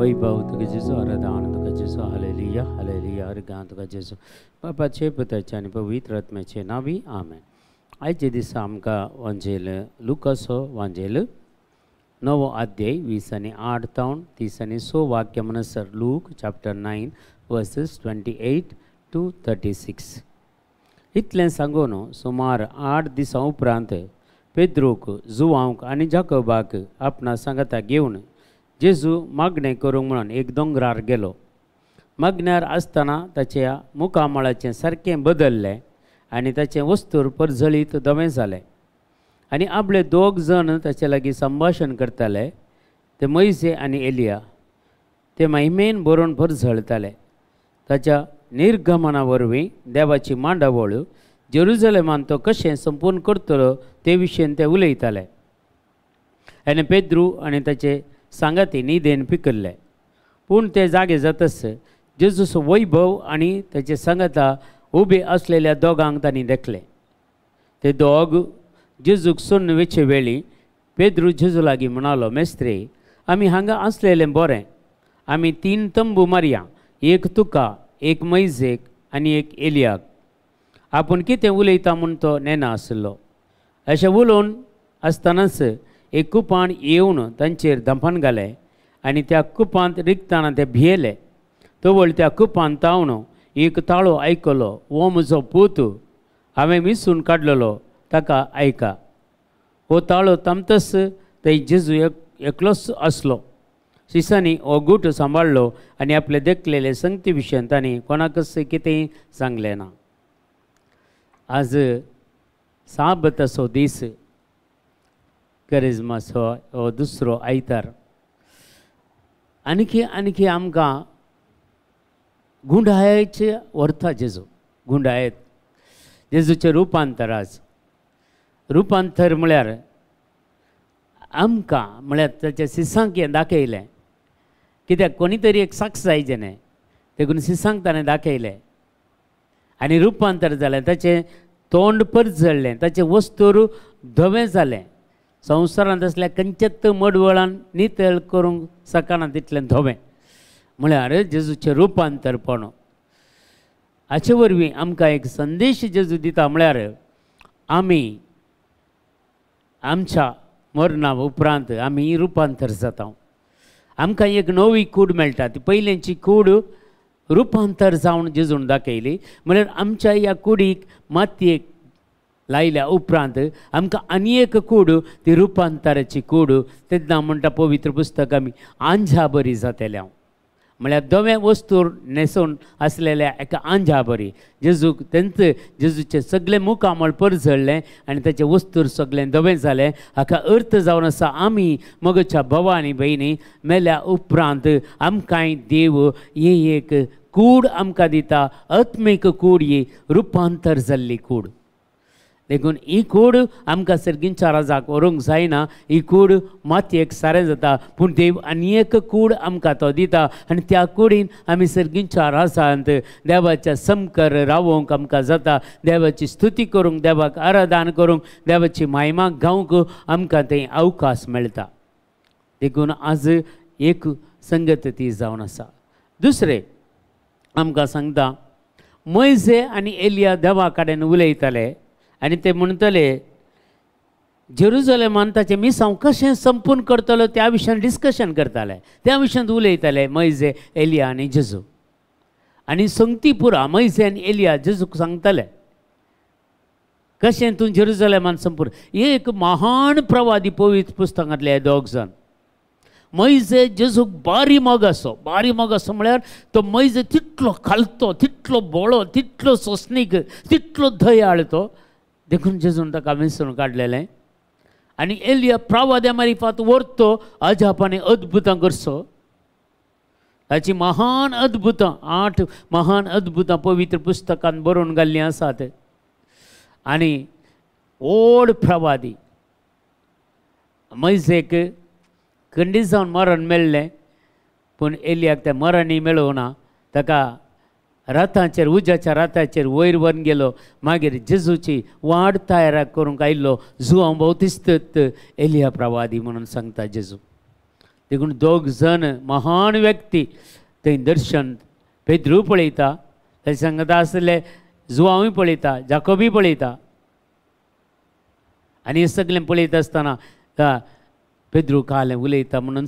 वैभव तुका जेजू, आराधना तुका जेजू, hallelujah hallelujah, अर्गां तुका जेजू, बापाचे पुताचे आनी पवित्र आत्म्याचे नावी आमेन. आयचे दिसा आमकां वांजेल लुकासो वांजेल 9 अध्याय 20 आनी 8 तावन 30 आनी 6 वाक्य म्हणसर. Look chapter 9 versus 28 to 36. इतलें सांगून सुमार 8 दिसां उपरांत पेद्रूक, जुवांक आनी जाकोबाक आपणा सांगाता घेवन जेजू मागणें करूंक म्हणून एक दोंगरार गेलो. मागण्यार आसतना ताच्या मुखामळाचें सारकें बदल्लें आनी ताचें वस्तूर परजळीत दवें जालें. आनी आपले 2 जण ताचे लागीं संभाशण करताले. ते मोइसे आनी एलिया. ते महिमेन बरोवन परजळताले. ताच्या निर्गमना वरवीं देवाची मांडावळ जेरुजलेमान तो कशें संपूर्ण करतलो ते विशयीं ते उलयताले. आनी पेद्रू आनी ताचे सांगाती न्हिदेन पिकल्ले. पूण ते जागे जातच जेजूचो वैभव आनी ताचे सांगाता उबे आसलेल्या दोगांक तांणी देखले. ते दोग जेजूक सोडून वेचे वेळी पेद्रू जेजू लागीं म्हणालो, मेस्त्रे, आमी हांगा आसलेलें बरें. आमी 3 तंबू मारया, एक तुका, एक मोइसेक आनी एक एलियाक. आपूण कितें उलयता म्हूण तो नेना आसलो. अशें उलोवन आसतनाच एक कुपान येवन तांचेर धंपण घालें आनी त्या कुपांत रिगताना ते भियेले. तवळ त्या कुपान तावन एक ताळो आयकलो, हो म्हजो पूत, हांवें विसून काडलेलो, ताका आयका. हो ताळो तामतस थंय जेजू एकलोच आसलो. शिसांनी हो गूट सांबाळलो आनी आपले देखलेले संगती विशयीं तांणी कोणाकच कितेंय सांगलें ना. आज साबताचो दीस, करिज्माचो हो दुसरो आयतार. आनीक आमकां गुंडायेचे व्हरता जेजू. गुंडायत जेजूचे रुपांतर. आज रुपांतर म्हळ्यार आमकां म्हळ्यार ताच्या सिसांक हें दाखयलें. कित्याक कोणी तरी एक साक्ष जायचें न्हय. देखून सिसांक ताणें दाखयलें आनी रुपांतर जालें. ताचें तोंड परजळ्ळें, ताचें वस्तूर धवें जालें. संवसारांत असल्या खंयच्याच मडवळान नितळ करूंक सकना तितलें धवें. म्हळ्यार जेजूचें रुपांतरपण. हाचे वरवीं आमकां एक संदेश जेजू दिता. म्हळ्यार आमी आमच्या मरणा उपरांत आमी रुपांतर जाता. आमकां एक नवी कूड मेळटा. ती पयलींची कूड रुपांतर जावन जेजून दाखयली. म्हळ्यार आमच्या ह्या कुडीक मातयेक लायल्या उपरांत आमकां आनी एक कूड, ती रुपांतराची कूड. तेन्ना म्हणटा पवित्र पुस्तक आमी आंजा बरी जातल्या. म्हळ्यार धवें वस्तूर न्हेसून आसलेल्या एका आंजा बरी. जेजूक जेजूचे सगळें मुखामळ परजळ्ळें आनी ताचें वस्तूर सगळें धवें जालें. हाका अर्थ जावन आसा आमी मगच्या भवा आनी भयणी मेल्या उपरांत आमकांय देव ही एक कूड आमकां दिता. आत्मीक कूड, ही रुपांतर जाल्ली कूड. देखून ही कूड आमकां सर्गींच्या राजाक व्हरूंक जायना. ही कूड मातयेक सारें जाता. पूण देव आनी एक कूड आमकां तो दिता आनी त्या कुडीन आमी सर्गींच्या राजांत देवाच्या समकर रावोंक आमकां जाता. देवाची स्तुती करूंक, देवाक आराधना करूंक, देवाची महिमा गावंक आमकां थंय अवकाश मेळटा. देखून आज एक संगत ती जावन आसा. दुसरें आमकां सांगता, मोइसे आनी एलिया देवा कडेन उलयताले आनी ते म्हणटले जेरुजलेमान ताचें मिसांव कशें संपूर्ण करतलो त्या विशयान डिस्कशन करताले. त्या विशयान उलयताले मोइसे, एलिया आनी जेजू. आनी संगती पुरा मोइसे आनी एलिया जेजूक सांगताले कशें तूं जेरुजलेमान संपूर्ण. हे एक महान प्रवादी पवित्र पुस्तकांतले 2 जण. मोइसे जेजूक बारी मोग असो. बारी मोग असो म्हळ्यार तो मोइसे तितलो खालतो, तितलो बोळो, तितलो सोसणीक, तितलो दयाळ तो. देखून जेजून ताका विसरून काडलेलें. आनी एलिया प्रवाद्या मारिफात व्हरतो अजापांनी अद्भुतां करचो. ताची महान अद्भुतां, 8 महान अद्भुतां पवित्र पुस्तकांत बरोवन घाल्लीं आसात. आनी व्हड प्रवादी मोइसेक खंडीत जावन मरण मेळ्ळें. पूण एलियाक तें मरणय मेळूं ना. ताका रातांचेर, उज्याच्या रातांचेर वयर व्हरून गेलो. मागीर जेजूची वाड तयार करूंक आयिल्लो जुवांव बावतिस्त एलिया प्रवादी म्हणून सांगता जेजू. देखून दोग जण महान व्यक्ती थंय दर्शन पेद्रू पळयता, ताचे सांगता आसले जुवांवूय पळयता, जाकोबूय पळयता. आनी हें सगळें पळयता आसतना पेद्रू कालें उलयता म्हणून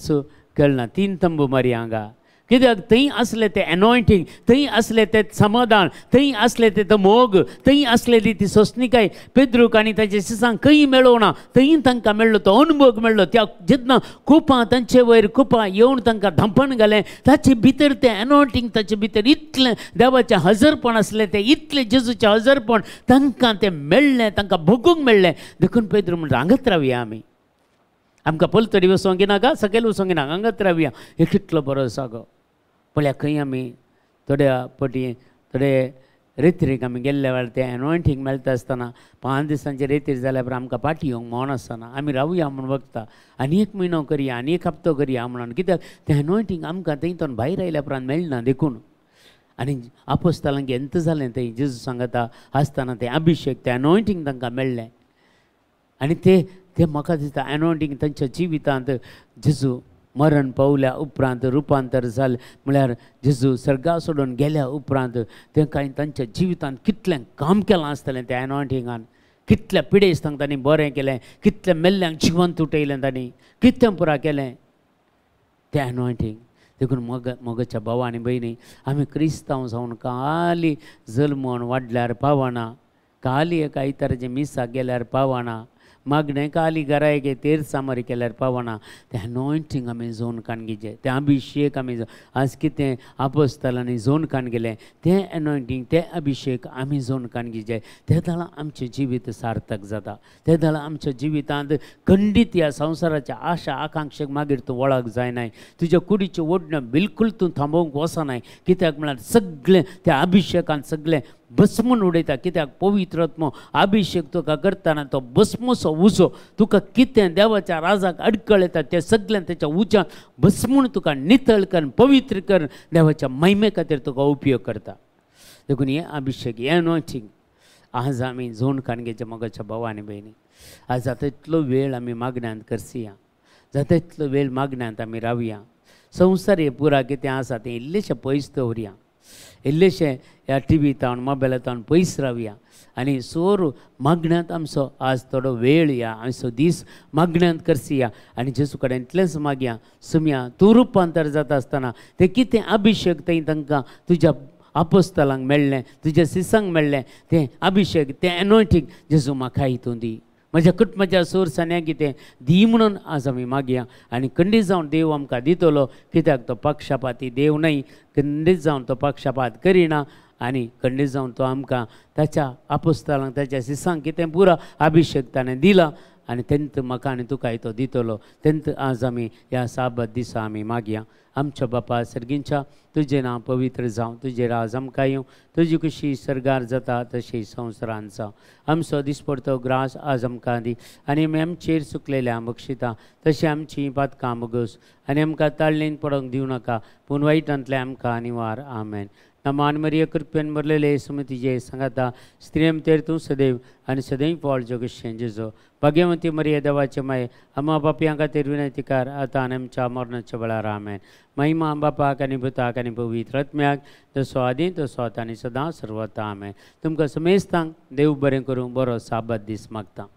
कळना 3 तंबू मारी हांगा. कित्याक थंय आसलें तें एनॉयंटींग, थंय आसलें तें समाधान, थंय आसलें तें मोग, थंय आसलेली ती सोंसणीकाय पेद्रूक आनी ताच्या शिसांक खंय मेळों ना. थंय तांकां मेळ्ळो तो अनुभव मेळ्ळो. त्या जेन्ना कुपां तांचे वयर कुपां येवन तांकां धंपण घालें, ताचे भितर तें एनॉयंटींग, ताचे भितर इतलें देवाचें हजरपण आसलें, तें इतलें जेजूचें हजरपण तांकां तें मेळ्ळें, तांकां भोगूंक मेळ्ळें. देखून पेद्रू म्हणटा हांगाच रावया आमी, आमकां पलतडी वचोंक नाका, सकयल वचोंक नाका, हांगाच रावया. हे कितलो बरो जागो. पळया खंय आमी थोड्या पटी थोडे रेत्रेक आमी गेल्ल्या वेळार तें एनॉयंटींग मेळटा आसतना 5 दिसांचे रेतीर जाल्या उपरांत आमकां पाटी येवंक मेळना आसतना आमी रावया म्हूण वखता. आनी 1 म्हयनो करया, आनी 1 हप्तो करया म्हणून. कित्याक तें एनॉयंटींग आमकां थंयतून भायर आयल्या उपरांत मेळना. देखून आनी आपोस्तालांक एंत जालें थंय जेजू सांगता आसतना तें अभिशेक, तें एनॉयंटींग तांकां मेळ्ळें. आनी तें म्हाका दिसता एनॉयंटींग तांच्या जिवितांत जेजू मरण पावल्या उपरांत रुपांतर जालें म्हळ्यार जेजू सर्गा सोडून गेल्या उपरांत तांकां तांच्या जिवितांत कितलें काम केलां आसतलें त्या एनॉयंटींगान. कितल्या पिडेस्त तांणी बरें केलें, कितल्या मेल्ल्यांक जिवंत उठयलें तांणी, कितें पुरा केलें तें एनॉयंटींग. देखून मोगाच्या भाव आनी भयणी, आमी क्रिस्तांव जावन काली जल्मोन वाडल्यार पावना, काली एका इतराचे मिसाक गेल्यार पावना, मागणें काली गरायके तेर सामरी केल्यार पावना. तें एनॉयंटींग आमी जोन काणगेचें, तें अभिशेक आमी आज कितें आपोस्तालांनी जोन काणगेलें तें एनॉयंटींग, तें अभिशेक आमी जोन काणगेचें. तें जाल्यार आमचें जिवीत सार्थक जाता. तें जाल्यार आमच्या जिवितांत खंडीत ह्या संवसाराच्या आशा आकांक्षेक मागीर तूं वळख जायनाय. तुज्या कुडीच्यो ओडण्यो बिलकूल तूं थांबोवंक वचनाय. कित्याक म्हळ्यार सगळें त्या अभिशेकान सगळें भस्मून उडयता. कित्याक पवित्र आत्मो अभिशेक तुका करतना तो भस्मसो उजो तुका कितें देवाच्या राजाक अडकळ येता तें सगळें तेच्या उज्यान भस्मून तुका नितळ कर, पवित्र कर, देवाच्या महिमे खातीर तुका उपयोग करता. देखून हें अभिशेक, हें एनॉयंटींग आज आमी जोन काणगेच्या मोगाच्या भाव आनी भयणी, आज जाता इतलो वेळ आमी मागण्यांत करसिया, जाता इतलो वेळ मागण्यांत आमी रावया. संवसार हे पुरा कितें आसा तें इल्लेशें पयस दवरया, इल्लेशें ह्या टिव्हींतावन मोबायलांतावन पयस रावया आनी सोर मागण्यांत आमचो आज थोडो वेळ या, आमचो दीस मागण्यांत करसिया आनी जेजू कडेन इतलेंच मागया. सुमया तूं रुपांतर जाता आसतना तें कितें अभिशेक थंय तांकां तुज्या आपोस्तालांक मेळ्ळें, तुज्या सिसांक मेळ्ळें तें अभिशेक, तें एनॉयंटींग जेजू म्हाका हितून दी, म्हज्या कुटुंबाच्या सोरसान्याक कितें दी म्हणून आज आमी मागया. आनी खंडीत जावन देव आमकां दितलो, कित्याक तो पक्षपाती देव न्हय. खंडीत जावन तो पक्षपात करिना आनी खंडीत जावन तो आमकां ताच्या आपोस्तालांक ताच्या सिसांक कितें पुरो अभिशेक ताणें दिला आनी तेंत म्हाका आनी तुका तो दितलो. तेंत आज आमी ह्या साबत दिसा आमी मागया. आमच्या बापा सर्गींच्या, तुजें नांव पवित्र जावं, तुजें राज आमकां येवं, तुजी कुशी सरगार जाता तशी संवसारांत जावं. आमचो दिसपडतो ग्रास आज आमकां दी आनी आमी आमचेर चुकलेल्या बक्षिता तशी आमची पातकां बगोस आनी आमकां ताळणेन पडोवंक दिवं नाका, पूण वायटांतले आमकां निवार. आमेन. नमान मरिय कृपेन भरलेले सुमतीजे सांगाता स्त्रियम तेर तूं सदैव आनी सदैव फळ जगतशें जेजो. भाग्यवंती मरिय देवाचे माये, आम्हा पापयां खातीर विनंतीकार आतां आनी आमच्या मरणाच्या वेळार. आमेन. महिमा बापाक आनी पुताक आनी पवित्र आत्म्याक, जसो आदी तसो आतां आनी सदां सर्वता. आमेन. तुमकां समेस्तांक देव बरें करूं. बरो साबत दीस मागता.